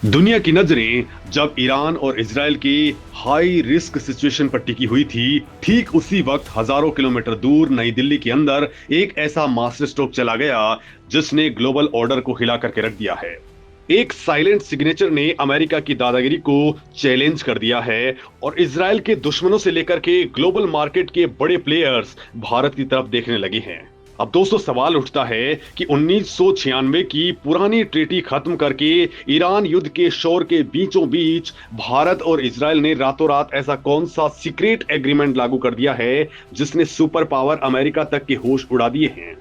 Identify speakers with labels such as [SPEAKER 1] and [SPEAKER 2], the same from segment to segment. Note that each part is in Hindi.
[SPEAKER 1] दुनिया की नजरें जब ईरान और इजराइल की हाई रिस्क सिचुएशन पर टिकी हुई थी, ठीक उसी वक्त हजारों किलोमीटर दूर नई दिल्ली के अंदर एक ऐसा मास्टर स्ट्रोक चला गया जिसने ग्लोबल ऑर्डर को हिला करके रख दिया है। एक साइलेंट सिग्नेचर ने अमेरिका की दादागिरी को चैलेंज कर दिया है और इजराइल के दुश्मनों से लेकर के ग्लोबल मार्केट के बड़े प्लेयर्स भारत की तरफ देखने लगे हैं। अब दोस्तों सवाल उठता है कि 1996 की पुरानी ट्रीटी खत्म करके ईरान युद्ध के शोर के बीचों बीच भारत और इजराइल ने रातों रात ऐसा कौन सा सीक्रेट एग्रीमेंट लागू कर दिया है जिसने सुपर पावर अमेरिका तक के होश उड़ा दिए हैं।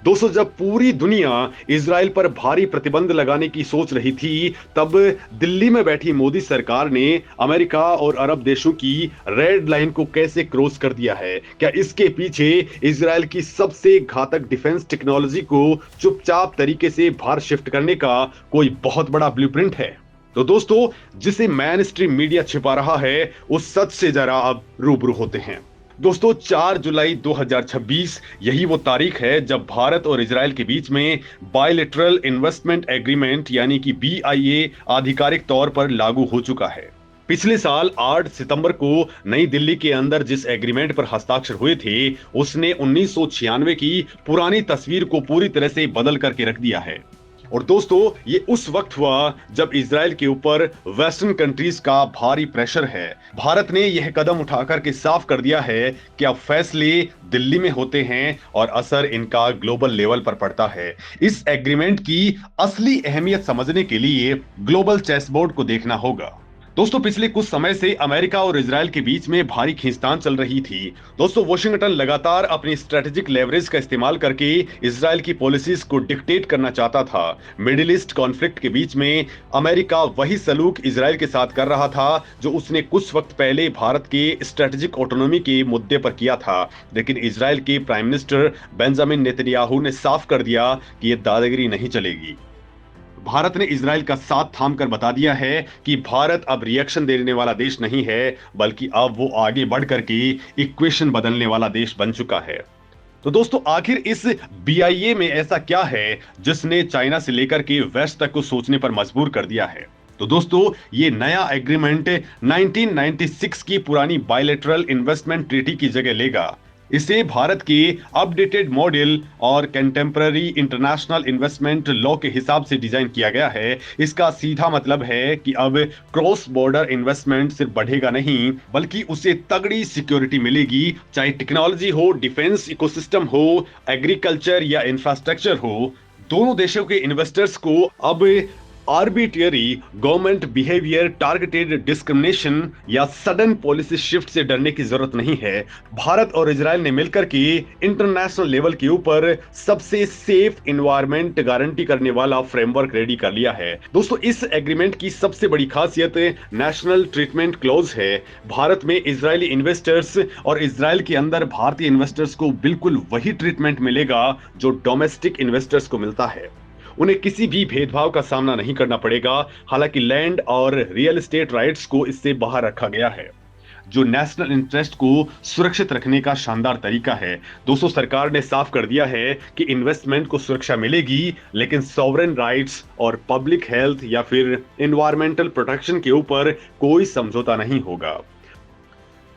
[SPEAKER 1] दोस्तों जब पूरी दुनिया इजराइल पर भारी प्रतिबंध लगाने की सोच रही थी, तब दिल्ली में बैठी मोदी सरकार ने अमेरिका और अरब देशों की रेड लाइन को कैसे क्रॉस कर दिया है। क्या इसके पीछे इजराइल की सबसे घातक डिफेंस टेक्नोलॉजी को चुपचाप तरीके से बाहर शिफ्ट करने का कोई बहुत बड़ा ब्लूप्रिंट है? तो दोस्तों जिसे मेन स्ट्रीम मीडिया छिपा रहा है, उस सच से जरा अब रूबरू होते हैं। दोस्तों 4 जुलाई 2026 यही वो तारीख है जब भारत और इजराइल के बीच में बायलैटरल इन्वेस्टमेंट एग्रीमेंट यानी कि बीआईए आधिकारिक तौर पर लागू हो चुका है। पिछले साल 8 सितंबर को नई दिल्ली के अंदर जिस एग्रीमेंट पर हस्ताक्षर हुए थे, उसने 1996 की पुरानी तस्वीर को पूरी तरह से बदल करके रख दिया है। और दोस्तों ये उस वक्त हुआ जब इजराइल के ऊपर वेस्टर्न कंट्रीज का भारी प्रेशर है। भारत ने यह कदम उठाकर के साफ कर दिया है कि अब फैसले दिल्ली में होते हैं और असर इनका ग्लोबल लेवल पर पड़ता है। इस एग्रीमेंट की असली अहमियत समझने के लिए ग्लोबल चेसबोर्ड को देखना होगा। दोस्तों पिछले कुछ समय से अमेरिका और इजराइल के बीच में भारी खींचतान चल रही थी। दोस्तों वॉशिंगटन लगातार अपनी स्ट्रेटेजिक लेवरेज का इस्तेमाल करके इजराइल की पॉलिसीज को डिक्टेट करना चाहता था। मिडिल ईस्ट कॉन्फ्लिक्ट के बीच में अमेरिका वही सलूक इजराइल के साथ कर रहा था जो उसने कुछ वक्त पहले भारत के स्ट्रेटेजिक ऑटोनॉमी के मुद्दे पर किया था। लेकिन इजराइल के प्राइम मिनिस्टर बेंजामिन नेतन्याहू ने साफ कर दिया कि यह दादागिरी नहीं चलेगी। भारत ने इजराइल का साथ थाम कर बता दिया है कि भारत अब रिएक्शन देने वाला देश नहीं है, बल्कि अब वो आगे बढ़ करके इक्वेशन बदलने वाला देश बन चुका है। तो दोस्तों आखिर इस बीआईए में ऐसा क्या है जिसने चाइना से लेकर के वेस्ट तक को सोचने पर मजबूर कर दिया है? तो दोस्तों ये नया एग्रीमेंट 1996 की पुरानी बायलैटरल इन्वेस्टमेंट ट्रीटी की जगह लेगा। इसे भारत के अपडेटेड मॉडल और कंटेम्पररी इंटरनेशनल इन्वेस्टमेंट लॉ के हिसाब से डिजाइन किया गया है। इसका सीधा मतलब है कि अब क्रॉस बॉर्डर इन्वेस्टमेंट सिर्फ बढ़ेगा नहीं, बल्कि उसे तगड़ी सिक्योरिटी मिलेगी, चाहे टेक्नोलॉजी हो, डिफेंस इकोसिस्टम हो, एग्रीकल्चर या इंफ्रास्ट्रक्चर हो। दोनों देशों के इन्वेस्टर्स को अब arbitrary government behaviour, targeted discrimination या सडन पॉलिसी शिफ्ट से डरने की जरूरत नहीं है। भारत और इजराइल ने मिलकर के इंटरनेशनल लेवल के ऊपर सबसे सेफ एनवायरनमेंट गारंटी करने वाला फ्रेमवर्क रेडी कर लिया है। दोस्तों इस एग्रीमेंट की सबसे बड़ी खासियत नेशनल ट्रीटमेंट क्लॉज है। भारत में इजरायली इन्वेस्टर्स और इजराइल के अंदर भारतीय इन्वेस्टर्स को बिल्कुल वही ट्रीटमेंट मिलेगा जो डोमेस्टिक इन्वेस्टर्स को मिलता है। उन्हें किसी भी भेदभाव का सामना नहीं करना पड़ेगा। हालांकि लैंड और रियल एस्टेट राइट्स को इससे बाहर रखा गया है, जो नेशनल इंटरेस्ट को सुरक्षित रखने का शानदार तरीका है। दोस्तों सरकार ने साफ कर दिया है कि इन्वेस्टमेंट को सुरक्षा मिलेगी, लेकिन सॉवरेन राइट्स और पब्लिक हेल्थ या फिर एनवायरमेंटल प्रोटेक्शन के ऊपर कोई समझौता नहीं होगा।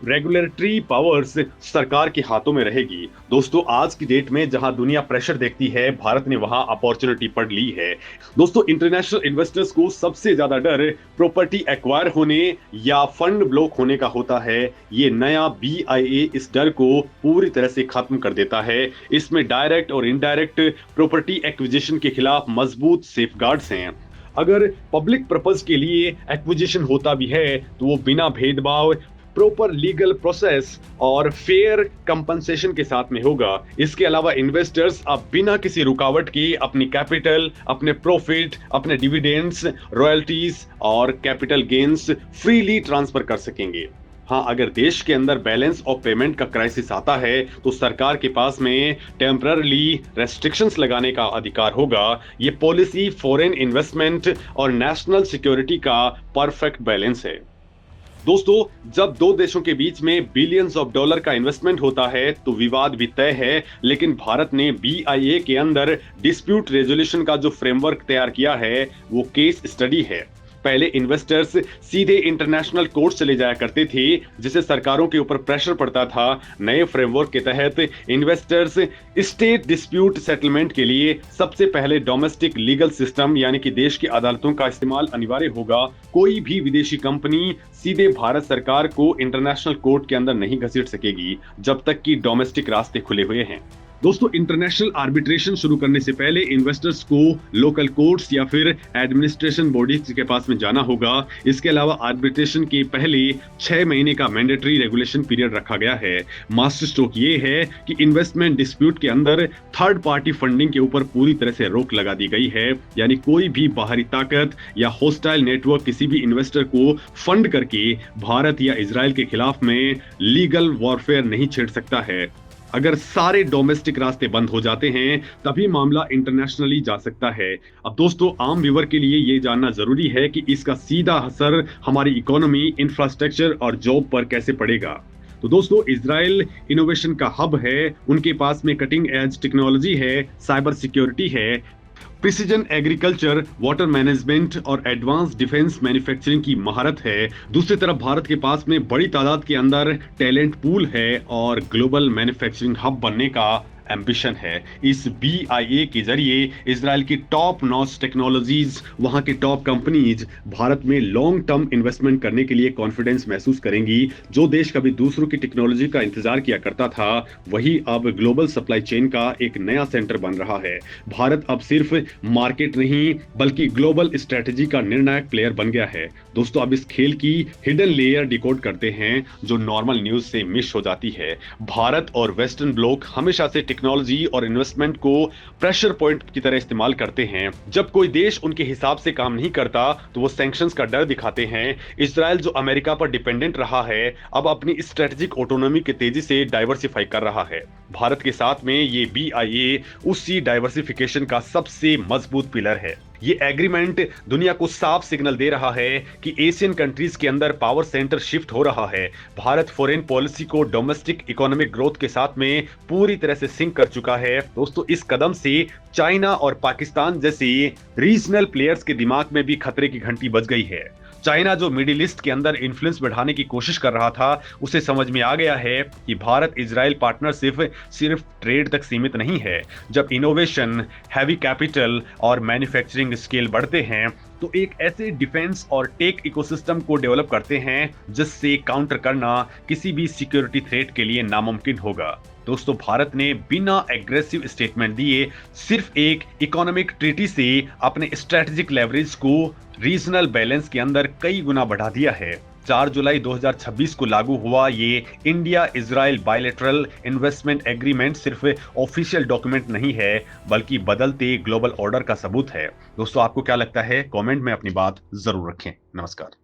[SPEAKER 1] रेगुलेटरी पावर्स सरकार के हाथों में रहेगी। दोस्तों आज की डेट में जहां दुनिया प्रेशर देखती है, भारत ने वहां अपॉर्चुनिटी पढ़ ली है। दोस्तों इंटरनेशनल इन्वेस्टर्स को सबसे ज्यादा डर प्रॉपर्टी एक्वायर होने या फंड ब्लॉक होने का होता है। ये नया बीआईए इस डर को पूरी तरह से खत्म कर देता है। इसमें डायरेक्ट और इनडायरेक्ट प्रॉपर्टी एक्विजिशन के खिलाफ मजबूत सेफगार्ड्स हैं। अगर पब्लिक पर्पस के लिए एक्विजिशन होता भी है तो वो बिना भेदभाव, प्रॉपर लीगल प्रोसेस और फेयर कंपनसेशन के साथ में होगा। इसके अलावा इन्वेस्टर्स अब बिना किसी रुकावट के अपनी कैपिटल, अपने प्रॉफिट, अपने डिविडेंड्स, रॉयल्टीज और कैपिटल गेन्स फ्रीली ट्रांसफर कर सकेंगे। हाँ, अगर देश के अंदर बैलेंस ऑफ पेमेंट का क्राइसिस आता है तो सरकार के पास में टेम्पररी रेस्ट्रिक्शंस लगाने का अधिकार होगा। ये पॉलिसी फॉरेन इन्वेस्टमेंट और नेशनल सिक्योरिटी का परफेक्ट बैलेंस है। दोस्तों जब दो देशों के बीच में बिलियंस ऑफ डॉलर का इन्वेस्टमेंट होता है तो विवाद भी तय है। लेकिन भारत ने बीआईए के अंदर डिस्प्यूट रेजोल्यूशन का जो फ्रेमवर्क तैयार किया है वो केस स्टडी है। पहले इन्वेस्टर्स सीधे इंटरनेशनल कोर्ट चले जाया करते थे, जिससे सरकारों के ऊपर प्रेशर पड़ता था। नए फ्रेमवर्क के तहत इन्वेस्टर्स स्टेट डिस्प्यूट सेटलमेंट के लिए सबसे पहले डोमेस्टिक लीगल सिस्टम यानी कि देश की अदालतों का इस्तेमाल अनिवार्य होगा। कोई भी विदेशी कंपनी सीधे भारत सरकार को इंटरनेशनल कोर्ट के अंदर नहीं घसीट सकेगी जब तक कि डोमेस्टिक रास्ते खुले हुए हैं। दोस्तों, इंटरनेशनल आर्बिट्रेशन शुरू करने से पहले इन्वेस्टर्स को लोकल कोर्ट्स या फिर एडमिनिस्ट्रेशन बॉडीज के पास में जाना होगा। इसके अलावा आर्बिट्रेशन के पहले 6 महीने का मैंडेटरी रेगुलेशन पीरियड रखा गया है। मास्टर स्ट्रोक ये है कि इन्वेस्टमेंट डिस्प्यूट के अंदर थर्ड पार्टी फंडिंग के ऊपर पूरी तरह से रोक लगा दी गई है, यानी कोई भी बाहरी ताकत या होस्टाइल नेटवर्क किसी भी इन्वेस्टर को फंड करके भारत या इजराइल के खिलाफ में लीगल वॉरफेयर नहीं छेड़ सकता है। अगर सारे डोमेस्टिक रास्ते बंद हो जाते हैं तभी मामला इंटरनेशनली जा सकता है। अब दोस्तों, आम व्यूअर के लिए ये जानना जरूरी है कि इसका सीधा असर हमारी इकोनॉमी, इंफ्रास्ट्रक्चर और जॉब पर कैसे पड़ेगा। तो दोस्तों, इजराइल इनोवेशन का हब है, उनके पास में कटिंग एज टेक्नोलॉजी है, साइबर सिक्योरिटी है, प्रिसीजन एग्रीकल्चर, वाटर मैनेजमेंट और एडवांस डिफेंस मैन्युफैक्चरिंग की महारत है। दूसरी तरफ भारत के पास में बड़ी तादाद के अंदर टैलेंट पूल है और ग्लोबल मैन्युफैक्चरिंग हब बनने का एम्बिशन है। इस BIA के जरिए इजराइल की टॉप नॉच टेक्नोलॉजीज, वहां के टॉप कंपनीज भारत में लॉन्ग टर्म इन्वेस्टमेंट करने के लिए कॉन्फिडेंस महसूस करेंगी। जो देश कभी दूसरों की टेक्नोलॉजी का इंतजार किया करता था, वही अब ग्लोबल सप्लाई चेन का एक नया सेंटर बन रहा है। भारत अब सिर्फ मार्केट नहीं बल्कि ग्लोबल स्ट्रेटेजी का निर्णायक प्लेयर बन गया है। दोस्तों, अब इस खेल की हिडन लेयर डिकोड करते हैं जो नॉर्मल न्यूज से मिस हो जाती है। भारत और वेस्टर्न ब्लॉक हमेशा से टेक्नोलॉजी और इन्वेस्टमेंट को प्रेशर पॉइंट की तरह इस्तेमाल करते हैं। जब कोई देश उनके हिसाब से काम नहीं करता तो वो सैंक्शंस का डर दिखाते हैं। इजराइल जो अमेरिका पर डिपेंडेंट रहा है, अब अपनी स्ट्रेटेजिक ऑटोनॉमी के तेजी से डाइवर्सिफाई कर रहा है। भारत के साथ में ये BIA उसी डाइवर्सिफिकेशन का सबसे मजबूत पिलर है। ये एग्रीमेंट दुनिया को साफ सिग्नल दे रहा है कि एशियन कंट्रीज के अंदर पावर सेंटर शिफ्ट हो रहा है। भारत फॉरेन पॉलिसी को डोमेस्टिक इकोनॉमिक ग्रोथ के साथ में पूरी तरह से सिंक कर चुका है। दोस्तों, इस कदम से चाइना और पाकिस्तान जैसे रीजनल प्लेयर्स के दिमाग में भी खतरे की घंटी बज गई है। चाइना जो मिडिल ईस्ट के अंदर इन्फ्लुएंस बढ़ाने की कोशिश कर रहा था, उसे समझ में आ गया है कि भारत इजराइल पार्टनरशिप सिर्फ ट्रेड तक सीमित नहीं है। जब इनोवेशन, हैवी कैपिटल और मैन्युफैक्चरिंग स्केल बढ़ते हैं तो एक ऐसे डिफेंस और टेक इकोसिस्टम को डेवलप करते हैं जिससे काउंटर करना किसी भी सिक्योरिटी थ्रेट के लिए नामुमकिन होगा। दोस्तों, भारत ने बिना एग्रेसिव स्टेटमेंट दिए सिर्फ एक इकोनॉमिक ट्रीटी से अपने स्ट्रेटेजिक लेवरेज को रीजनल बैलेंस के अंदर कई गुना बढ़ा दिया है। 4 जुलाई 2026 को लागू हुआ ये India Israel bilateral investment agreement सिर्फ ऑफिशियल डॉक्यूमेंट नहीं है बल्कि बदलते ग्लोबल ऑर्डर का सबूत है। दोस्तों, आपको क्या लगता है? कमेंट में अपनी बात जरूर रखें। नमस्कार।